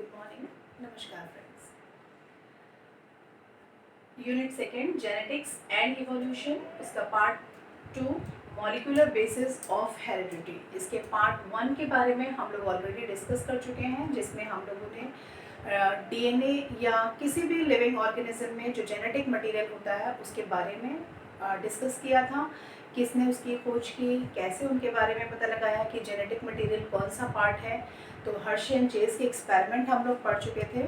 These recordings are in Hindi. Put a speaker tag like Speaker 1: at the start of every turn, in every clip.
Speaker 1: गुड मॉर्निंग, नमस्कार friends. Unit second genetics and evolution, इसका part 2 molecular basis of heredity. इसके पार्ट 1 के बारे में हम लोग ऑलरेडी डिस्कस कर चुके हैं, जिसमें हम लोगों ने डीएनए या किसी भी लिविंग ऑर्गेनिज्म में जो जेनेटिक मटेरियल होता है उसके बारे में डिस्कस किया था। किसने उसकी खोज की, कैसे उनके बारे में पता लगाया कि जेनेटिक मटेरियल कौन सा पार्ट है। तो हर्शी एंड चेस के एक्सपेरिमेंट हम लोग पढ़ चुके थे,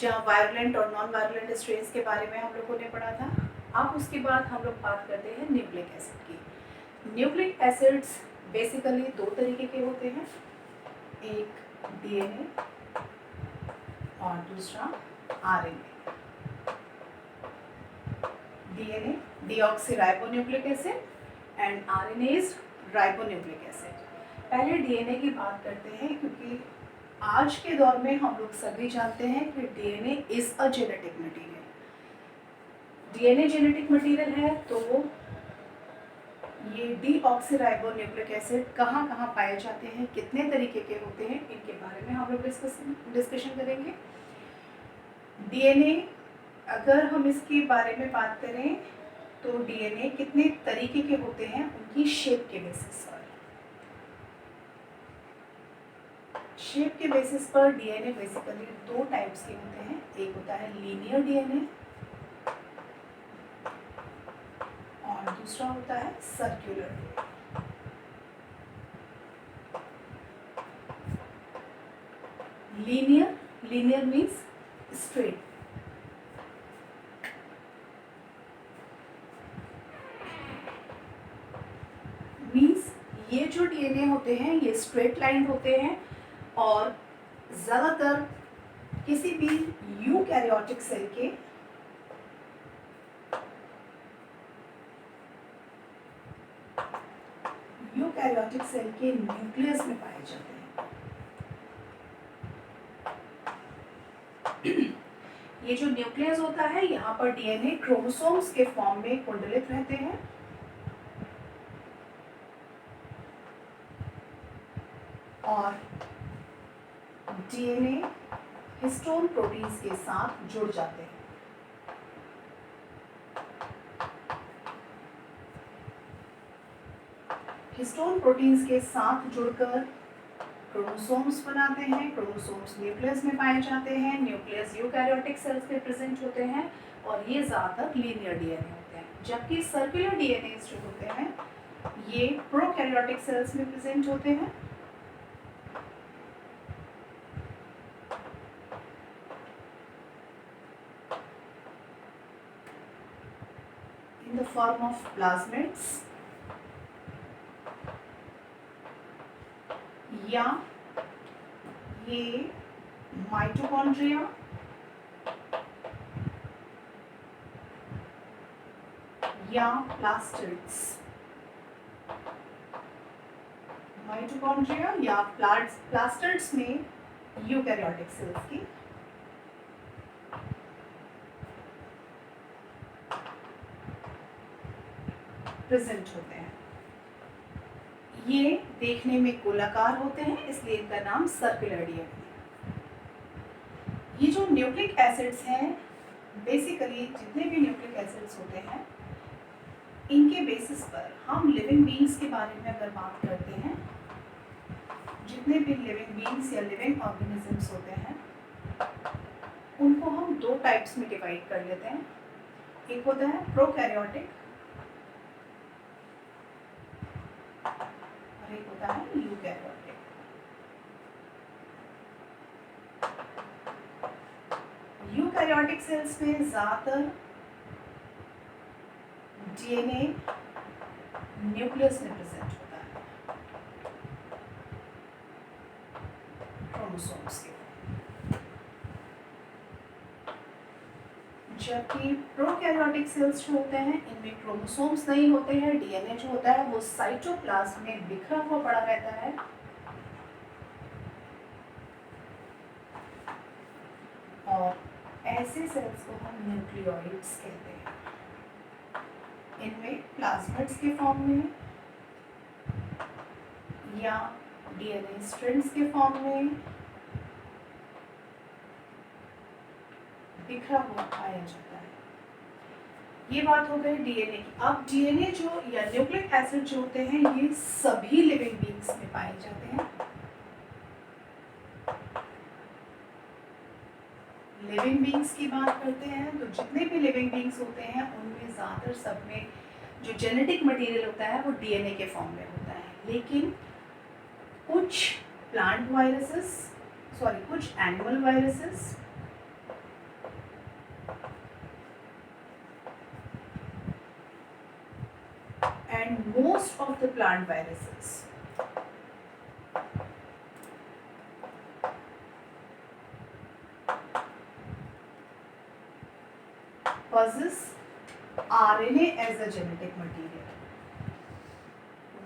Speaker 1: जहाँ वायलेंट और नॉन वायलेंट स्ट्रेन्स के बारे में हम लोगों ने पढ़ा था। अब उसके बाद हम लोग बात करते हैं न्यूक्लिक एसिड की। न्यूक्लिक एसिड्स बेसिकली दो तरीके के होते हैं, एक डीएनए और दूसरा RNA. DNA deoxyribonucleic acid and RNA is ribonucleic acid. पहले डीएनए की बात करते हैं, क्योंकि आज के दौर में हम लोग सभी जानते हैं कि DNA is a genetic material. DNA genetic material है, तो ये डीऑक्सीराइबोन्यूक्लिक एसिड कहाँ कहाँ पाए जाते हैं, कितने तरीके के होते हैं, इनके बारे में हम लोग डिस्कशन करेंगे। डीएनए, अगर हम इसके बारे में बात करें तो डीएनए कितने तरीके के होते हैं उनकी शेप के बेसिस पर। शेप के बेसिस पर डीएनए बेसिकली दो टाइप्स के होते हैं, एक होता है लीनियर डीएनए और दूसरा होता है circular DNA. Linear means straight, means ये जो डीएनए होते हैं ये स्ट्रेट लाइन होते हैं और ज़्यादातर किसी भी यूकैरियोटिक सेल के न्यूक्लियस में पाए जाते हैं। ये जो न्यूक्लियस होता है, यहाँ पर डीएनए क्रोमोसोम्स के फॉर्म में कुंडलित रहते हैं और डीएनए हिस्टोन प्रोटीन्स के साथ जुड़ जाते हैं। हिस्टोन प्रोटीन्स के साथ जुड़कर क्रोमोसोम्स बनाते हैं। क्रोमोसोम्स न्यूक्लियस में पाए जाते हैं। न्यूक्लियस यूकैरियोटिक सेल्स में प्रेजेंट होते हैं और ये ज़्यादातर लीनियर डीएनए होते हैं, जबकि सर्कुलर डीएनए जो होते हैं ये प्रोकैरियोटिक सेल्स में प्रेजेंट होते हैं। In the form of plasmids या ये माइटोकॉन्ड्रिया या प्लास्टिड्स। माइटोकॉन्ड्रिया या प्लास्टिड्स में यूकैरियोटिक सेल्स की प्रेजेंट होते हैं। ये देखने में गोलाकार होते हैं, इसलिए इनका नाम सर्कुलर डीएनए। ये जो न्यूक्लिक एसिड्स हैं, बेसिकली जितने भी न्यूक्लिक एसिड्स होते हैं इनके बेसिस पर हम लिविंग बीइंग्स के बारे में अगर बात करते हैं, जितने भी लिविंग बीइंग्स या लिविंग ऑर्गेनिजम्स होते हैं उनको हम दो टाइप्स में डिवाइड कर लेते हैं। एक होता है प्रोकैरियोटिक और एक होता है यूकैरियोटिक। यूकैरियोटिक सेल्स में ज़्यादातर डीएनए न्यूक्लियस में प्रेजेंट होता है, क्रोमोसोम्स के। जबकि प्रोकैरियोटिक सेल्स जो होते हैं इनमें क्रोमोसोम्स नहीं होते हैं, डीएनए जो होता है वो साइटोप्लाज्म में बिखरा हुआ पड़ा रहता है और ऐसे सेल्स को हम न्यूक्लियोइड्स कहते हैं। इनमें प्लाज्मिड्स के फॉर्म में या डीएनए स्ट्रिंग्स के फॉर्म में बिखरा हुआ पाया जाता है। ये बात हो गई डीएनए की। अब डीएनए जो या न्यूक्लिक एसिड जो होते हैं ये सभी लिविंग बींग्स में पाए जाते हैं। लिविंग बींग्स की बात करते हैं तो जितने भी लिविंग बींग्स होते हैं उनमें ज़्यादातर सब में जो जेनेटिक मटेरियल होता है वो डीएनए के फॉर्म में होता है। लेकिन कुछ प्लांट वायरसेस कुछ animal viruses and most of the plant viruses possess RNA as a genetic material.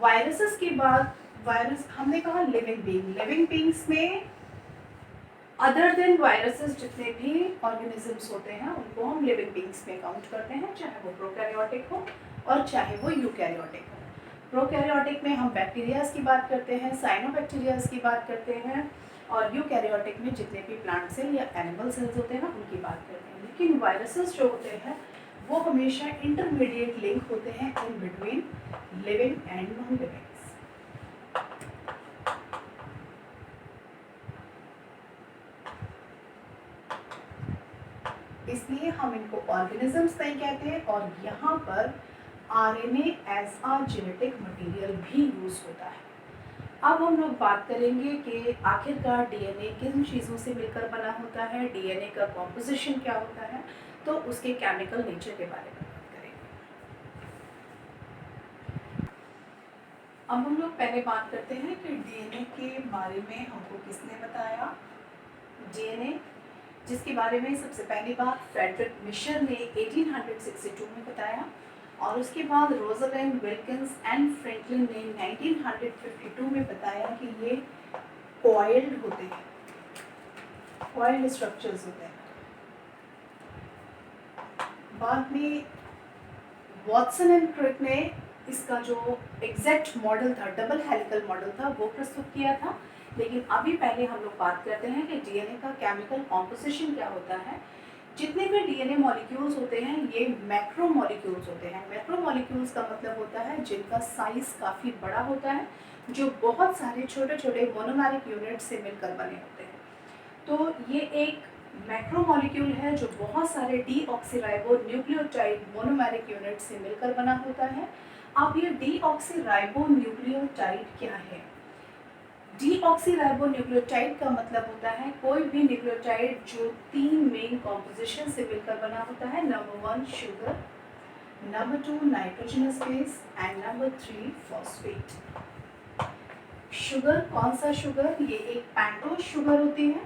Speaker 1: Viruses के बाद वायरस हमने कहा लिविंग बींग्स में अदर देन वायरसेस जितने भी ऑर्गेनिजम्स होते हैं उनको हम लिविंग बींग्स में काउंट करते हैं, चाहे वो प्रोकैरियोटिक हो और चाहे वो यूकैरियोटिक हो। प्रोकैरियोटिक में हम बैक्टीरियाज की बात करते हैं, साइनोबैक्टीरियाज की बात करते हैं, और यूकैरियोटिक में जितने भी प्लांट सेल या एनिमल सेल्स होते हैं उनकी बात करते हैं। लेकिन वायरसेस जो होते हैं वो हमेशा इंटरमीडिएट लिंक होते हैं in between living and non living. इसलिए हम इनको ऑर्गेनिजम्स नहीं कहते हैं और यहाँ पर RNA as a genetic material भी यूज होता है। अब हम लोग बात करेंगे कि आखिरकार डीएनए किन चीज़ों से मिलकर बना होता है, डीएनए का कॉम्पोजिशन क्या होता है, तो उसके केमिकल नेचर के बारे में बात करेंगे। अब हम लोग पहले बात करते हैं कि डीएनए के बारे में हमको किसने बताया। डीएनए जिसके बारे में सबसे पहली बात फ्रेडरिक मिशर ने 1862 में बताया और उसके बाद रोज़ालिंड विल्किंस एंड फ्रैंकलिन ने 1952 में बताया कि ये कॉइल्ड होते हैं, कॉइल्ड स्ट्रक्चर्स होते हैं। बाद में वॉटसन एंड क्रिक ने इसका जो एग्जैक्ट मॉडल था, डबल हेलिकल मॉडल था, वो प्रस्तुत किया था। लेकिन अभी पहले हम लोग बात करते हैं कि डीएनए का केमिकल कॉम्पोजिशन क्या होता है। जितने भी डीएनए मॉलिक्यूल्स होते हैं ये मैक्रो मॉलिक्यूल्स होते हैं। मैक्रो मॉलिक्यूल्स का मतलब होता है जिनका साइज काफ़ी बड़ा होता है, जो बहुत सारे छोटे छोटे मोनोमेरिक यूनिट से मिलकर बने होते हैं। तो ये एक मैक्रो मॉलिक्यूल है जो बहुत सारे डीऑक्सीराइबो न्यूक्लियोटाइड मोनोमेरिक यूनिट से मिलकर बना होता है। अब ये डीऑक्सीराइबो न्यूक्लियोटाइड क्या है? डीऑक्सीराइबो न्यूक्लियोटाइड का मतलब होता है कोई भी न्यूक्लियोटाइड जो 3 मेन कॉम्पोजिशन से मिलकर बना होता है। Number 1 sugar, number 2 nitrogenous base and number 3 phosphate. Sugar, कौन सा शुगर? ये एक पेंटोज शुगर होती है।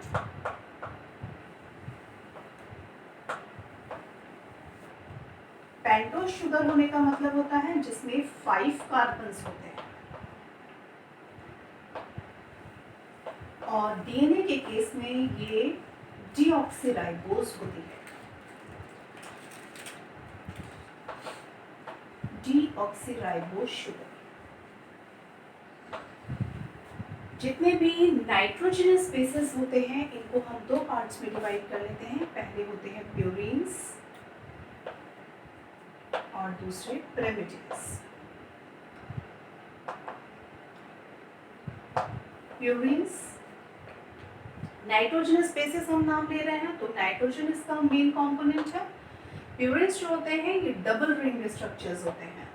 Speaker 1: पेंटोज शुगर होने का मतलब होता है जिसमें 5 कार्बन्स होते हैं। और डीएनए के केस में ये डीऑक्सीराइबोज होती है। Deoxyribose sugar. जितने भी नाइट्रोजनस बेसेस होते हैं इनको हम 2 पार्ट्स में डिवाइड कर लेते हैं। पहले होते हैं प्यूरिन्स और दूसरे पिरिमिडिन्स। प्यूरिन्स नाइट्रोजनस बेसिस हम नाम ले रहे हैं तो नाइट्रोजन इसका मेन कंपोनेंट है। प्यूरिन्स जो होते हैं ये डबल रिंग स्ट्रक्चर्स होते हैं।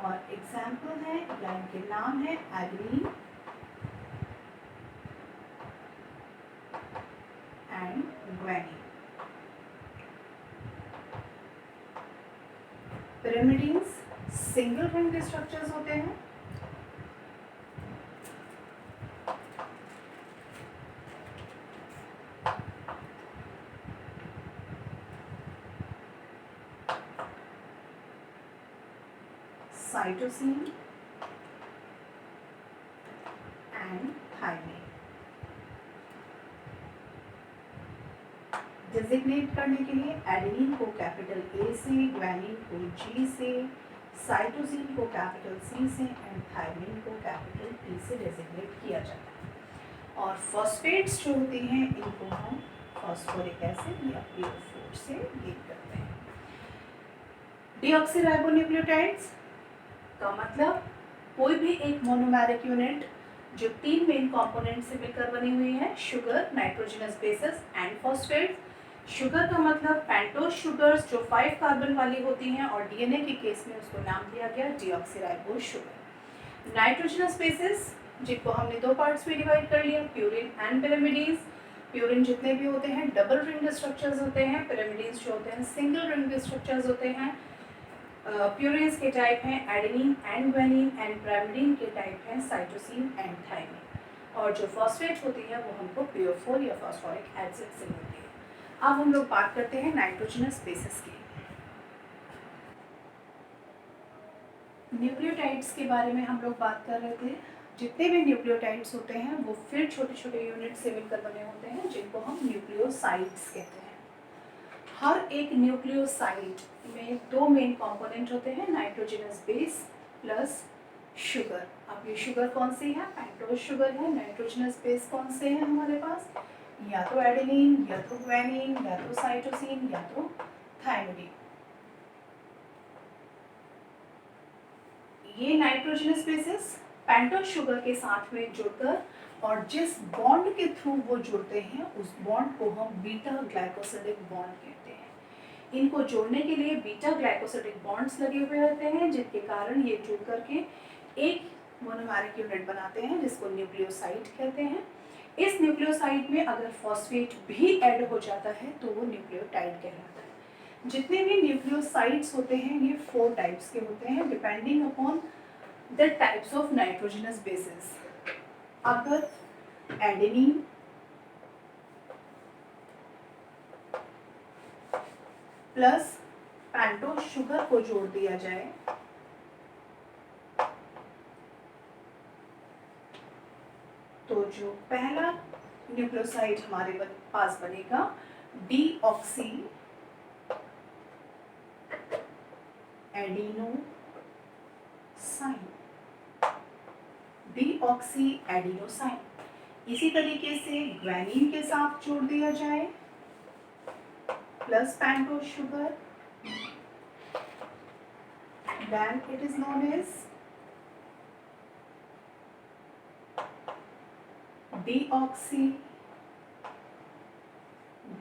Speaker 1: और एग्जाम्पल है या इनके नाम है adenine and guanine. Pyrimidines single ring structures होते हैं। Cytosine and thymine. डिजिग्नेट करने के लिए एडेनिन को कैपिटल ए से, ग्वानिन को जी से, साइटोसिन को कैपिटल सी से एंड थायमिन को कैपिटल टी से डेजिग्नेट किया जाता है। और फॉस्फेट्स जो होती हैं इनको हम फॉस्फोरिक एसिड या PO4 से लीड करते हैं। डीऑक्सीराइबोन्यूक्लियोटाइड्स का मतलब कोई भी एक मोनोमेरिक यूनिट जो 3 मेन कंपोनेंट से मिलकर बनी हुई है, sugar, nitrogenous bases and phosphates. Sugar का मतलब पेंटोज शुगर्स जो 5 कार्बन वाली होती हैं और डीएनए के केस में उसको नाम दिया गया डीऑक्सीराइबोज शुगर। नाइट्रोजनस बेसेस जिनको हमने 2 पार्ट्स में डिवाइड कर लिया, प्यूरिन एंड पिरामिडीज। प्यूरिन जितने भी होते हैं डबल रिंग स्ट्रक्चर्स होते हैं, पिरामिडीज जो होते हैं सिंगल रिंग स्ट्रक्चर्स होते हैं। प्यूरिन्स के टाइप हैं adenine and guanine and pyrimidine के टाइप हैं साइटोसिन एंड थायमिन। और जो फॉस्फेट होती है वो हमको PO4 या फॉस्फोरिक एसिड से मिलती है। अब हम लोग बात करते हैं नाइट्रोजनस बेसेस की। न्यूक्लियोटाइड्स के बारे में हम लोग बात कर रहे थे। जितने भी न्यूक्लियोटाइड्स होते हैं वो फिर छोटे छोटे यूनिट से मिलकर बने होते हैं जिनको हम न्यूक्लियोसाइड्स कहते हैं। हर एक न्यूक्लियोसाइड में 2 मेन कंपोनेंट होते हैं, नाइट्रोजनस बेस प्लस शुगर। अब ये शुगर कौन सी है? पेंटोज शुगर है। नाइट्रोजनस बेस कौन से हैं हमारे पास? या तो एडेनिन, या तो ग्वानिन, या तो साइटोसिन, या तो थायमिन। ये नाइट्रोजनस बेसेस पेंटोज शुगर के साथ में जुड़कर और जिस बॉन्ड के थ्रू वो जुड़ते हैं उस बॉन्ड को हम बीटा ग्लाइकोसिडिक बॉन्ड कहते हैं। इनको जोड़ने के लिए बीटा ग्लाइकोसिडिक बॉन्ड्स लगे हुए रहते हैं जिनके कारण ये जुड़ करके एक मोनोमेरिक यूनिट बनाते हैं जिसको न्यूक्लियोसाइड कहते हैं। इस न्यूक्लियोसाइड में अगर फॉस्फेट भी ऐड हो जाता है तो वो न्यूक्लियोटाइड कहलाता है। जितने भी न्यूक्लियोसाइड्स होते हैं ये 4 टाइप्स के होते हैं depending upon the types of nitrogenous bases. अगर एडेनिन प्लस पेंटोज शुगर को जोड़ दिया जाए तो जो पहला न्यूक्लियोसाइड हमारे पास बनेगा डीऑक्सी एडिनोसाइन। डीऑक्सी एडिनोसाइन इसी तरीके से ग्वानिन के साथ जोड़ दिया जाए plus pentose sugar, then it is known as deoxy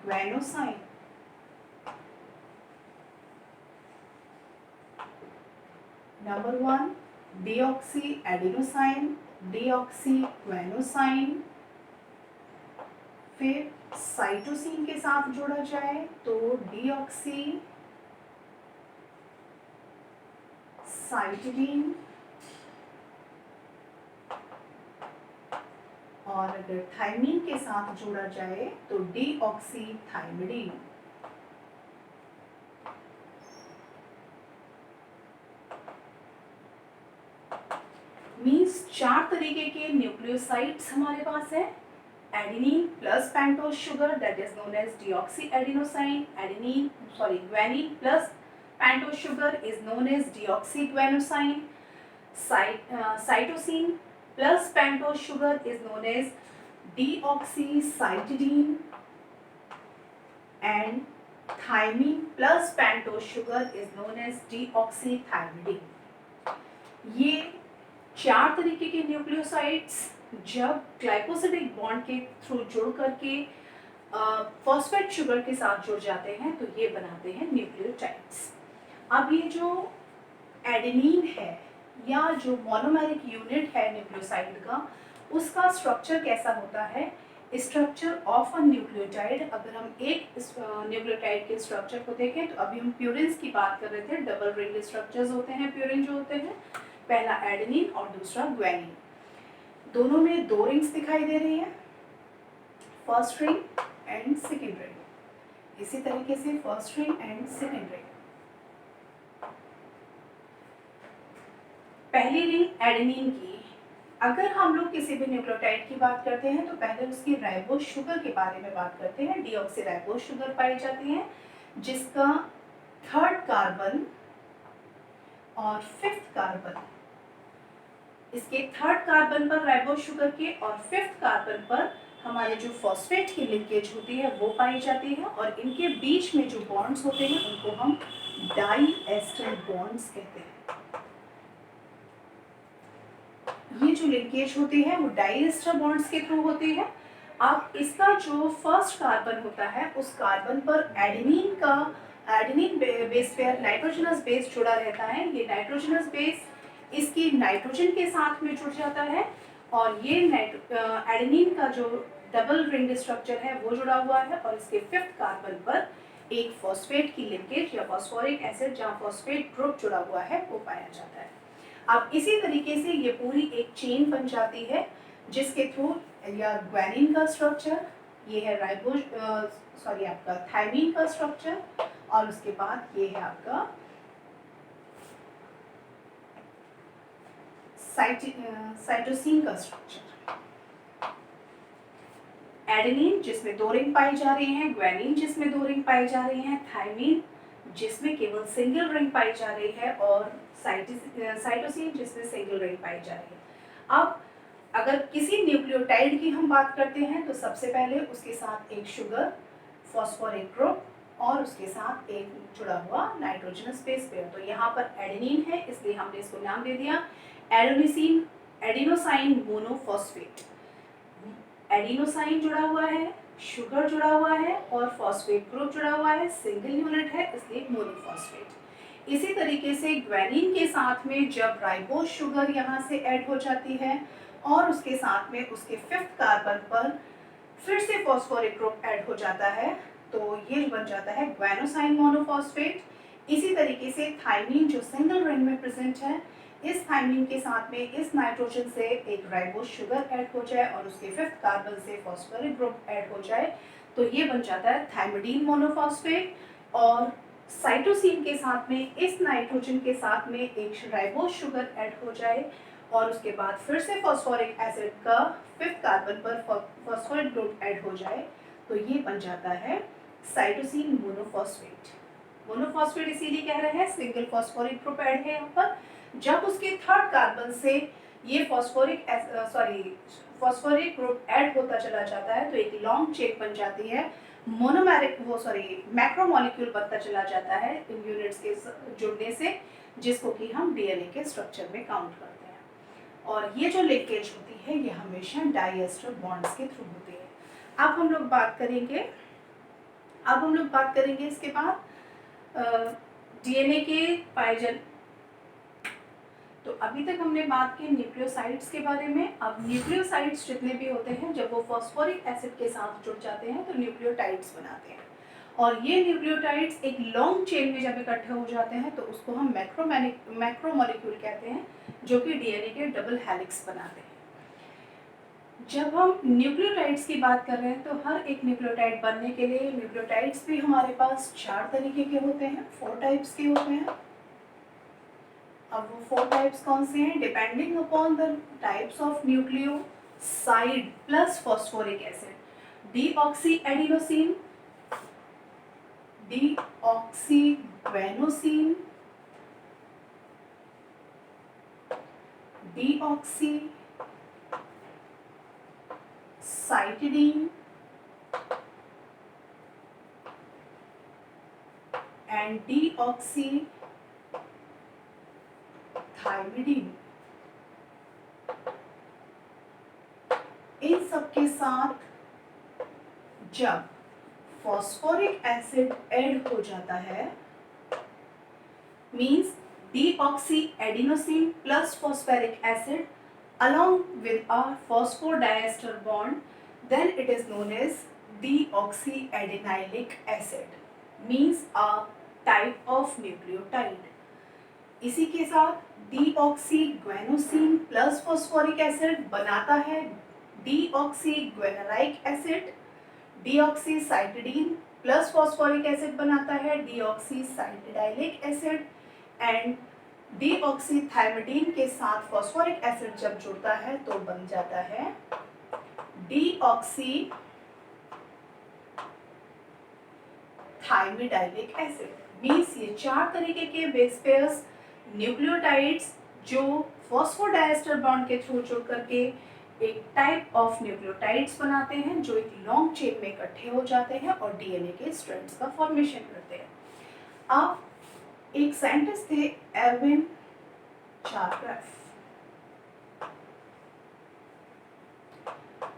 Speaker 1: guanosine. Number 1 deoxy adenosine, deoxy guanosine। फिर साइटोसिन के साथ जोड़ा जाए तो डीऑक्सी साइटिडीन, और अगर थायमिन के साथ जोड़ा जाए तो डीऑक्सी थायमिडीन। मीन्स 4 तरीके के न्यूक्लियोसाइड्स हमारे पास है। Adenine plus pentose sugar that is known as deoxy adenosine. Guanine plus pentose sugar is known as deoxy guanosine. Cytosine plus pentose sugar is known as deoxy cytidine and thymine plus pentose sugar is known as deoxy thymidine. ये 4 तरीके के न्यूक्लियोसाइड्स जब ग्लाइकोसिडिक बॉन्ड के थ्रू जुड़ करके फॉस्फेट शुगर के साथ जुड़ जाते हैं तो ये बनाते हैं न्यूक्लियोटाइड्स। अब ये जो एडेनिन है या जो मोनोमेरिक यूनिट है न्यूक्लियोसाइड का, उसका स्ट्रक्चर कैसा होता है? Structure of a nucleotide. अगर हम एक न्यूक्लियोटाइड के स्ट्रक्चर को देखें तो अभी हम प्यूरिन्स की बात कर रहे थे, डबल रिंग स्ट्रक्चर्स होते हैं प्यूरिन जो होते हैं, पहला एडेनिन और दूसरा ग्वानिन। दोनों में 2 रिंग्स दिखाई दे रही हैं, first ring and second ring. इसी तरीके से first ring and second ring. पहली रिंग एडेनिन की, अगर हम लोग किसी भी न्यूक्लियोटाइड की बात करते हैं तो पहले उसकी राइबोज शुगर के बारे में बात करते हैं। डीऑक्सी राइबोज शुगर पाई जाती है जिसका 3rd कार्बन और फिफ्थ कार्बन, इसके थर्ड कार्बन पर राइबोज शुगर के और फिफ्थ कार्बन पर हमारे जो फॉस्फेट की लिंकेज होती है वो पाई जाती है, और इनके बीच में जो बॉन्ड्स होते हैं उनको हम डाई एस्टर बॉन्ड्स कहते हैं। ये जो लिंकेज होती है वो डाई एस्टर बॉन्ड्स के थ्रू होती है। अब इसका जो फर्स्ट कार्बन होता है उस कार्बन पर adenine base pair nitrogenous base जुड़ा रहता है। ये नाइट्रोजनस बेस इसकी नाइट्रोजन के साथ में जुड़ जाता है, और ये एडेनिन का जो डबल रिंग स्ट्रक्चर है वो जुड़ा हुआ है, और इसके फिफ्थ कार्बन पर एक फॉस्फेट की लिंकेज या फॉस्फोरिक एसिड जहाँ फॉस्फेट ग्रुप जुड़ा हुआ है वो पाया जाता है। अब इसी तरीके से ये पूरी एक चेन बन जाती है जिसके थ्रू या ग्वानिन का स्ट्रक्चर, ये है राइबोज आपका थायमीन का स्ट्रक्चर, और उसके बाद ये है आपका साइटोसिन का स्ट्रक्चर। एडेनिन जिसमें 2 रिंग पाई जा रही हैं, ग्वानिन जिसमें 2 रिंग पाई जा रही हैं, थायमीन जिसमें केवल सिंगल रिंग पाई जा रही है, और साइटोसिन जिसमें सिंगल रिंग पाई जा रही है। अब अगर किसी न्यूक्लियोटाइड की हम बात करते हैं तो सबसे पहले उसके साथ एक शुगर, फॉस्फोरिक ग्रुप, और उसके साथ एक जुड़ा हुआ नाइट्रोजनस बेस पेयर। तो यहाँ पर एडेनिन है इसलिए हमने इसको नाम दे दिया एडिनोसाइन मोनोफॉस्फेट। एडिनोसाइन जुड़ा हुआ है, शुगर जुड़ा हुआ है, और फॉस्फेट ग्रुप जुड़ा हुआ है, सिंगल यूनिट है इसलिए मोनोफॉस्फेट। इसी तरीके से ग्वानिन के साथ में जब राइबोज शुगर यहाँ से ऐड हो जाती है और उसके साथ में उसके फिफ्थ कार्बन पर फिर से फॉस्फोरिक ग्रुप ऐड हो जाता है तो ये बन जाता है ग्वानोसाइन मोनोफॉस्फेट। इसी तरीके से थायमीन जो सिंगल रिंग में प्रेजेंट है, इस थायमीन के साथ में इस नाइट्रोजन से एक राइबोज शुगर ऐड हो जाए और उसके फिफ्थ कार्बन से फॉस्फोरिक ग्रुप ऐड हो जाए तो ये बन जाता है थायमिडीन मोनोफॉस्फेट। और साइटोसिन के साथ में इस नाइट्रोजन के साथ में एक राइबोज शुगर ऐड हो जाए और उसके बाद फिर से फॉस्फोरिक एसिड का फिफ्थ कार्बन पर फॉस्फोरिक ग्रुप ऐड हो जाए तो ये बन जाता है साइटोसिन मोनोफॉस्फेट। मोनोफॉस्फेट इसीलिए कह रहे हैं सिंगल फॉस्फोरिक ग्रुप ऐड है यहाँ पर। जब उसके थर्ड कार्बन से ये फॉस्फोरिक ग्रुप ऐड होता चला जाता है तो एक लॉन्ग चेन बन जाती है, मैक्रोमोलिक्यूल बनता चला जाता है इन यूनिट्स के जुड़ने से, जिसको कि हम डीएनए के स्ट्रक्चर में काउंट करते हैं। और ये जो लिंकेज होती है ये हमेशा डाइएस्टर बॉन्ड्स के थ्रू होती है। अब हम लोग बात करेंगे इसके बाद डीएनए के पाए। तो अभी तक हमने बात की न्यूक्लियोसाइड्स के बारे में। अब न्यूक्लियोसाइड्स जितने भी होते हैं जब वो फॉस्फोरिक एसिड के साथ जुड़ जाते हैं तो न्यूक्लियोटाइड्स बनाते हैं, और ये न्यूक्लियोटाइड्स एक लॉन्ग चेन में जब इकट्ठे हो जाते हैं तो उसको हम मैक्रोमोलिक्यूल कहते हैं, जो कि डीएनए के डबल हेलिक्स बनाते हैं। जब हम न्यूक्लियोटाइड्स की बात कर रहे हैं तो हर एक न्यूक्लियोटाइड बनने के लिए न्यूक्लियोटाइड्स भी हमारे पास 4 तरीके के होते हैं, 4 टाइप्स के होते हैं। अब वो 4 टाइप्स कौन से हैं? Depending upon the types of nucleoside plus phosphoric acid, deoxyadenosine, deoxyguanosine, deoxycytidine and deoxythymidine. इन सब के साथ जब फॉस्फोरिक एसिड ऐड हो जाता है means deoxyadenosine plus phosphoric acid along with a phosphodiester bond, then it is known as deoxyadenylic acid, means a type of nucleotide. इसी के साथ deoxyguanosine plus phosphoric acid बनाता है deoxyguanilic acid, deoxycytidine plus phosphoric acid बनाता है deoxycytidylic acid, एंड डीऑक्सीथायमिडीन के साथ फॉस्फोरिक एसिड जब जुड़ता है तो बन जाता है डीऑक्सीथायमिडाइलिक एसिड। मींस ये 4 तरीके के बेस पेयर्स न्यूक्लियोटाइड्स जो फॉस्फोडाइएस्टर बॉन्ड के थ्रू जुड़ करके एक टाइप ऑफ न्यूक्लियोटाइड्स बनाते हैं जो एक लॉन्ग चेन में इकट्ठे हो जाते हैं और डीएनए के स्ट्रैंड्स का फॉर्मेशन करते हैं। अब एक साइंटिस्ट थे एरविन चारग्राफ,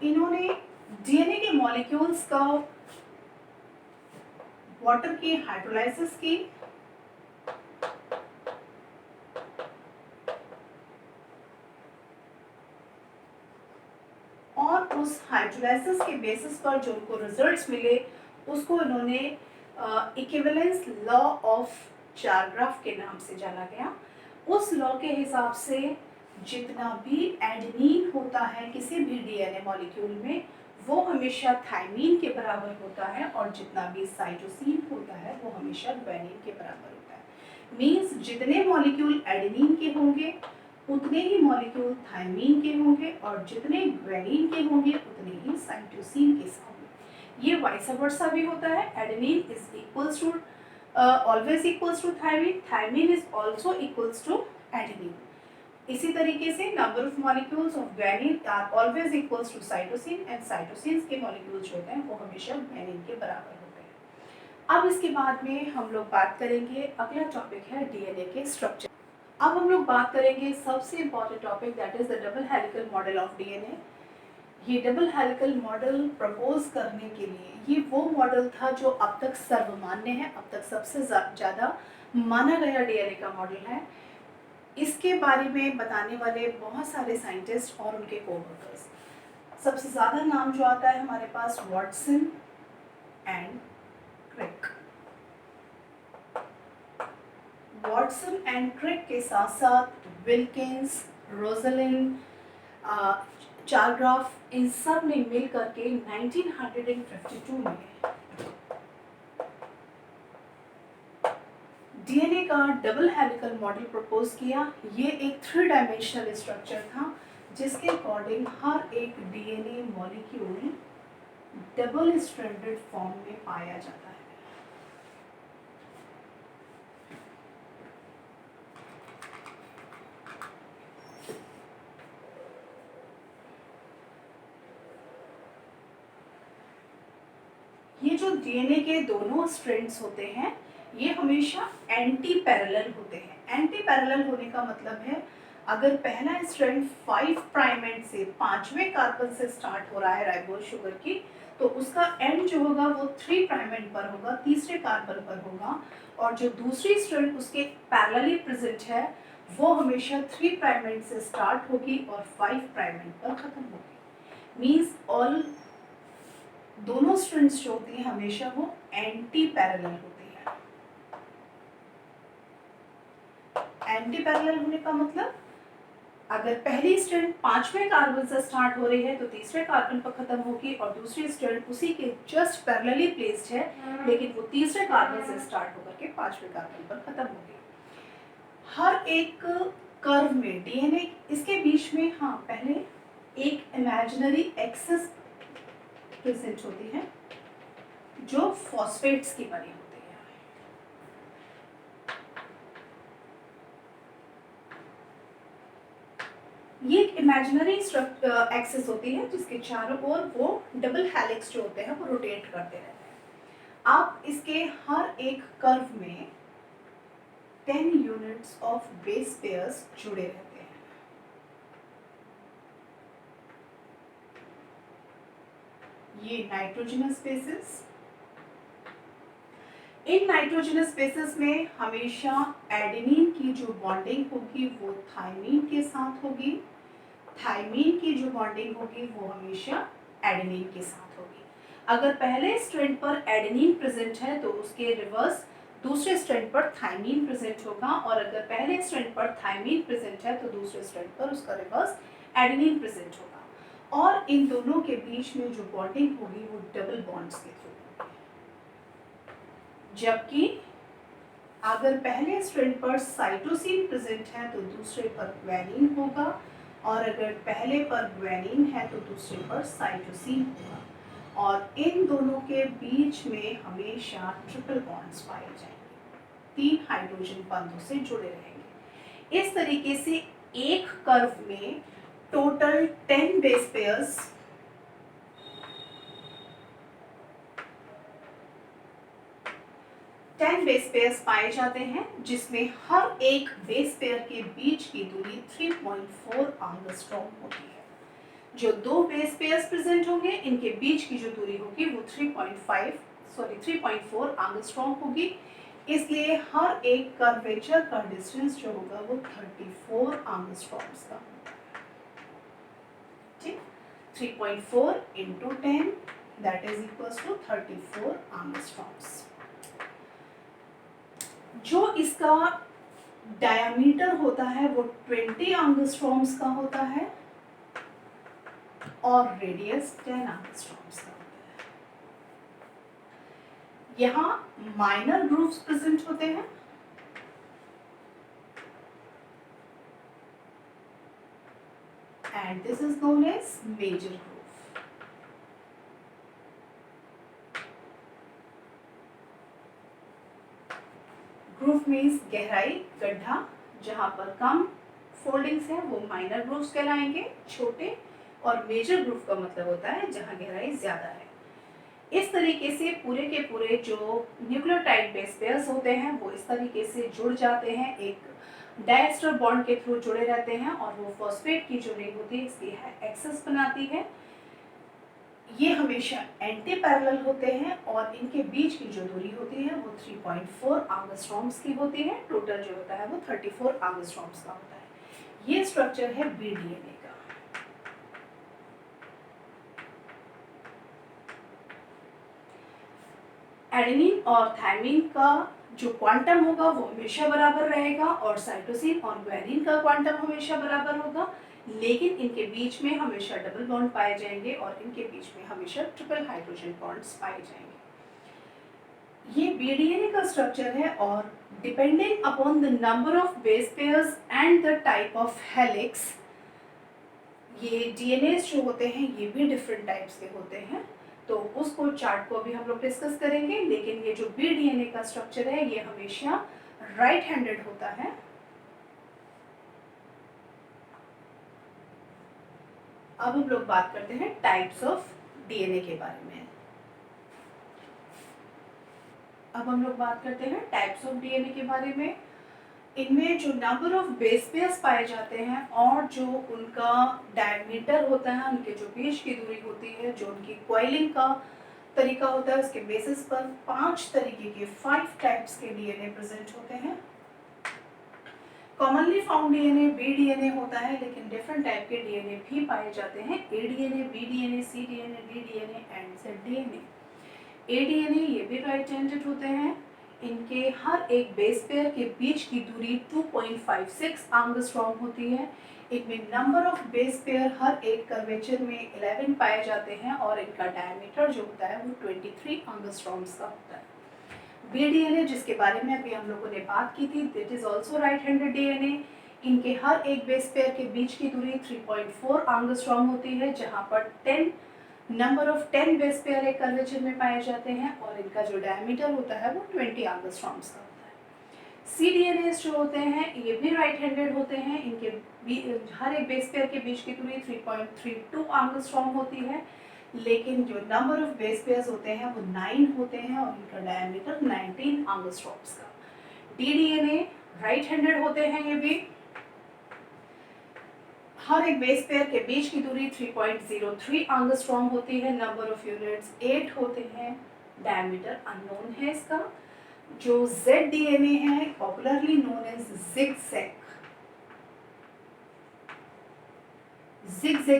Speaker 1: इन्होंने डीएनए के मॉलिक्यूल्स का वाटर की हाइड्रोलाइसिस की और उस हाइड्रोलाइसिस के बेसिस पर जो उनको रिजल्ट्स मिले उसको इन्होंने इक्विवेलेंस लॉ ऑफ चारग्राफ के नाम से जाना गया। उस लॉ के हिसाब से जितना भी एडेनिन होता है किसी भी डीएनए मॉलिक्यूल में वो हमेशा थायमीन के बराबर होता है और जितना भी साइटोसिन होता है वो हमेशा ग्वानिन के बराबर होता है। मींस जितने मॉलिक्यूल एडेनिन के होंगे उतने ही मॉलिक्यूल थायमीन के होंगे और जितने ग्वानिन के होंगे उतने ही साइटोसिन के होंगे। ये वाइस वर्सा भी होता है। Adenine is equals to always equals to thymine, thymine is also equals to adenine. इसी तरीके से number of molecules of guanine are always equals to cytosine and cytosine के मॉलिक्यूल्स जो होते हैं वो हमेशा ग्वानिन के बराबर होते हैं। अब इसके बाद में हम लोग बात करेंगे, अगला टॉपिक है डीएनए के स्ट्रक्चर। अब हम लोग बात करेंगे सबसे important topic that is the double helical model of DNA. ये डबल हेलिकल मॉडल प्रपोज करने के लिए ये वो मॉडल था जो अब तक सर्वमान्य है, अब तक सबसे ज़्यादा माना गया डीएनए का मॉडल है। इसके बारे में बताने वाले बहुत सारे साइंटिस्ट और उनके कोवर्कर्स। सबसे ज़्यादा नाम जो आता है हमारे पास Watson and Crick. Watson and Crick के साथ साथ विल्किंस, रोजलिन, चारग्राफ, इन सब ने मिल करके 1952 में डीएनए का डबल हेलिकल मॉडल प्रपोज किया। ये एक 3 डायमेंशनल स्ट्रक्चर था जिसके अकॉर्डिंग हर एक DNA molecule double stranded form में पाया जाता है। ये जो डीएनए के दोनों स्ट्रैंड्स होते हैं ये हमेशा एंटी पैरेलल होते हैं। एंटी पैरेलल होने का मतलब है अगर पहला स्ट्रैंड 5 प्राइम एंड से 5वें कार्बन से स्टार्ट हो रहा है राइबोज शुगर की, तो उसका एंड जो होगा वो 3 प्राइम एंड पर होगा, तीसरे कार्बन पर होगा, और जो दूसरी स्ट्रैंड उसके पैरेलली प्रेजेंट है वो हमेशा 3 प्राइम एंड से स्टार्ट होगी और 5 प्राइम एंड पर खत्म होगी। मीन्स ऑल दोनों स्ट्रैंड्स जो होती हैं हमेशा वो एंटी पैरेलल होती है। एंटी पैरेलल होने का मतलब अगर पहली स्ट्रैंड 5वें कार्बन से स्टार्ट हो रही है तो तीसरे कार्बन पर खत्म होगी और दूसरी स्ट्रैंड उसी के जस्ट पैरेलली प्लेस्ड है लेकिन वो तीसरे कार्बन से स्टार्ट होकर के 5वें कार्बन पर खत्म होगी। हर एक कर्व में डीएनए इसके बीच में पहले एक इमेजिनरी एक्सिस प्रेजेंट होती है जो फॉस्फेट्स की बनी होती है। ये एक इमेजिनरी एक्सिस होती है जिसके चारों ओर वो डबल हेलिक्स जो होते हैं वो रोटेट करते रहते हैं। आप इसके हर एक कर्व में 10 यूनिट्स ऑफ बेस पेयर्स जुड़े रहते हैं। ये नाइट्रोजनस बेसिस, इन नाइट्रोजनस बेसिस में हमेशा एडेनिन की जो बॉन्डिंग होगी वो थायमीन के साथ होगी, थायमीन की जो बॉन्डिंग होगी वो हमेशा एडेनिन के साथ होगी। अगर पहले स्ट्रैंड पर एडेनिन प्रेजेंट है तो उसके रिवर्स दूसरे स्ट्रैंड पर थायमीन प्रेजेंट होगा, और अगर पहले स्ट्रैंड पर थायमीन प्रेजेंट है तो दूसरे स्ट्रैंड पर उसका रिवर्स एडेनिन प्रेजेंट होगा। और इन दोनों के बीच में जो बॉन्डिंग होगी वो डबल बॉन्ड्स के थ्रू होगी। जबकि अगर पहले स्ट्रैंड पर साइटोसिन प्रेजेंट है तो दूसरे पर ग्वानिन होगा, और अगर पहले पर ग्वानिन है तो दूसरे पर साइटोसिन होगा, और इन दोनों के बीच में हमेशा ट्रिपल बॉन्ड्स पाए जाएंगे, 3 हाइड्रोजन बंधों से जुड़े रहेंगे। इस तरीके से एक कर्व में टोटल 10 बेस पेयर्स पाए जाते हैं, जिसमें हर एक बेस पेयर के बीच की दूरी 3.4 एंगस्ट्रॉम होती है। जो दो बेस पेयर्स प्रेजेंट होंगे, इनके बीच की जो दूरी होगी वो 3.4 एंगस्ट्रॉम होगी। इसलिए हर एक कर्वेचर का डिस्टेंस जो होगा वो 34 एंगस्ट्रॉम्स का होगा। ठीक, 3.4 into 10 that is equals to 34 angstroms. जो इसका डायमीटर होता है वो 20 एंगस्ट्रॉम्स का होता है और रेडियस 10 एंगस्ट्रॉम्स का होता है। यहाँ माइनर ग्रूव्स प्रेजेंट होते हैं and this is known as major groove. Groove means गहराई, गड्ढा। जहाँ पर कम फोल्डिंग्स है वो माइनर ग्रूव्स कहलाएंगे, छोटे। और मेजर ग्रूव का मतलब होता है जहाँ गहराई ज्यादा है। इस तरीके से पूरे के पूरे जो न्यूक्लियोटाइड बेस पेयर्स होते हैं वो इस तरीके से जुड़ जाते हैं, एक डायस्टर बॉन्ड के थ्रू जुड़े रहते हैं और वो फॉस्फेट की जो रिंग होती है इसकी एक्सेस बनाती है। ये हमेशा एंटी पैरेलल होते हैं और इनके बीच की जो दूरी होती है वो 3.4 एंगस्ट्रॉम्स की होती है। टोटल जो होता है वो 34 एंगस्ट्रॉम्स का होता है। ये स्ट्रक्चर है बीडीएनए का। एडेनिन और थायमिन का जो क्वांटम होगा वो हमेशा बराबर रहेगा और साइटोसिन और ग्वानिन का क्वांटम हमेशा बराबर होगा, लेकिन इनके बीच में हमेशा डबल बॉन्ड पाए जाएंगे और इनके बीच में हमेशा ट्रिपल हाइड्रोजन बॉन्ड्स पाए जाएंगे। ये बीडीएनए का स्ट्रक्चर है और depending upon the number of base pairs and the type of helix, ये डीएनए जो होते हैं ये भी डिफरेंट टाइप्स के होते हैं। तो उसको चार्ट को भी हम लोग डिस्कस करेंगे, लेकिन ये जो बीडीएनए का स्ट्रक्चर है ये हमेशा राइट हैंडेड होता है। अब हम लोग बात करते हैं टाइप्स ऑफ डीएनए के बारे में। इनमें जो नंबर ऑफ बेस पेयर्स पाए जाते हैं और जो उनका डायमीटर होता है, उनके जो बीच की दूरी होती है, जो उनकी कॉइलिंग का तरीका होता है, उसके बेसिस पर 5 तरीके के 5 टाइप्स के डीएनए प्रेजेंट होते हैं। कॉमनली फाउंड डीएनए बीडीएनए होता है, लेकिन डिफरेंट टाइप के डीएनए भी पाए जाते हैं। एडीएनए, बीडीएनए, सीडीएनए, डीडीएनए एंड ज़ेडडीएनए। एडीएनए ये भी राइट हैंडेड होते हैं। इनके हर एक बेस पेयर के बीच की दूरी 2.56 एंगस्ट्रॉम होती है। इनमें नंबर ऑफ बेस पेयर हर एक कर्वेचर में 11 पाए जाते हैं और इनका डायमीटर जो होता है वो 23 एंगस्ट्रॉम्स का होता है। बीडीएनए जिसके बारे में अभी हम लोगों ने बात की थी, that is also right handed DNA. इनके हर एक बेस पेयर के बीच की दूरी 3.4 एंगस्ट्रॉम होती है, जहां पर 10 नंबर ऑफ 10 बेस पेयर एक कर्वेचर में पाए जाते हैं और इनका जो डायमीटर होता है वो 20 एंगस्ट्रॉम्स का होता है। सीडीएनए जो होते हैं ये भी राइट हैंडेड होते हैं। इनके हर एक बेस पेयर के बीच की दूरी 3.32 एंगस्ट्रॉम होती है, लेकिन जो नंबर ऑफ बेस पेयर्स होते हैं वो 9 होते हैं और इनका डायमीटर 19 एंगस्ट्रॉम्स का। डीडीएनए राइट हैंडेड होते हैं, ये भी हर एक बेस पेयर के बीच की दूरी 3.03 एंगस्ट्रॉम होती है, नंबर ऑफ यूनिट्स 8 होते हैं, डायमीटर अननोन है इसका। जो ज़ेडडीएनए है popularly known as zigzag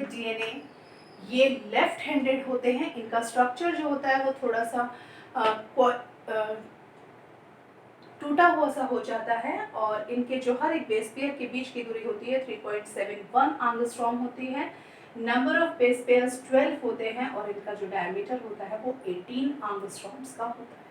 Speaker 1: DNA, ये लेफ्ट हैंडेड होते हैं। इनका स्ट्रक्चर जो होता है वो थोड़ा सा टूटा हुआ सा हो जाता है और इनके जो हर एक बेस पेयर के बीच की दूरी होती है 3.71 एंगस्ट्रॉम होती है। नंबर ऑफ बेस पेयर्स 12 होते हैं और इनका जो डायमीटर होता है वो 18 एंगस्ट्रॉम्स का होता है।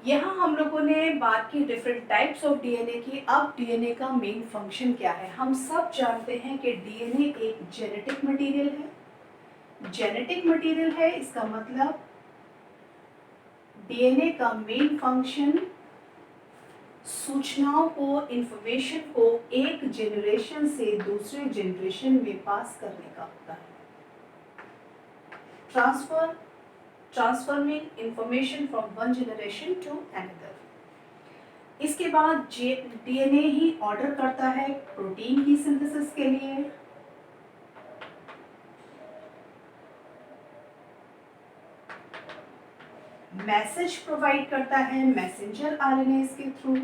Speaker 1: यहाँ हम लोगों ने बात की डिफरेंट टाइप्स ऑफ डीएनए की। अब डीएनए का मेन फंक्शन क्या है? हम सब जानते हैं कि डीएनए एक जेनेटिक मटेरियल है। जेनेटिक मटेरियल है, इसका मतलब डीएनए का मेन फंक्शन सूचनाओं को, इंफॉर्मेशन को एक जनरेशन से दूसरे जनरेशन में पास करने का होता है। Transforming information from one generation to another. इसके बाद डीएनए ही ऑर्डर करता है प्रोटीन की सिंथेसिस के लिए, मैसेज प्रोवाइड करता है मैसेंजर आरएनए के थ्रू,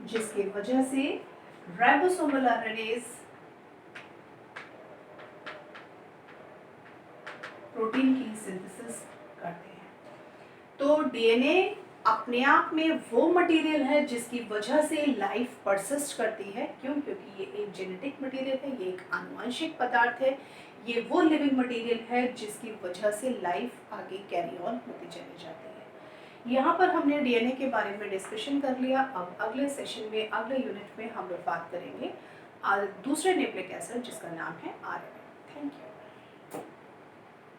Speaker 1: जिसकी वजह से राइबोसोमल आरएनए प्रोटीन की सिंथेसिस करते हैं। तो डीएनए अपने आप में वो मटेरियल है जिसकी वजह से लाइफ परसिस्ट करती है। क्यों? क्योंकि ये एक जेनेटिक मटेरियल है, ये एक आनुवंशिक पदार्थ है, ये वो लिविंग मटेरियल है जिसकी वजह से लाइफ आगे कैरी ऑन होती चली जाती है। यहाँ पर हमने डीएनए के बारे में डिस्कशन कर लिया। अब अगले सेशन में, अगले यूनिट में हम लोग बात करेंगे दूसरे न्यूक्लिक एसिड जिसका नाम है आरएनए। Thank you.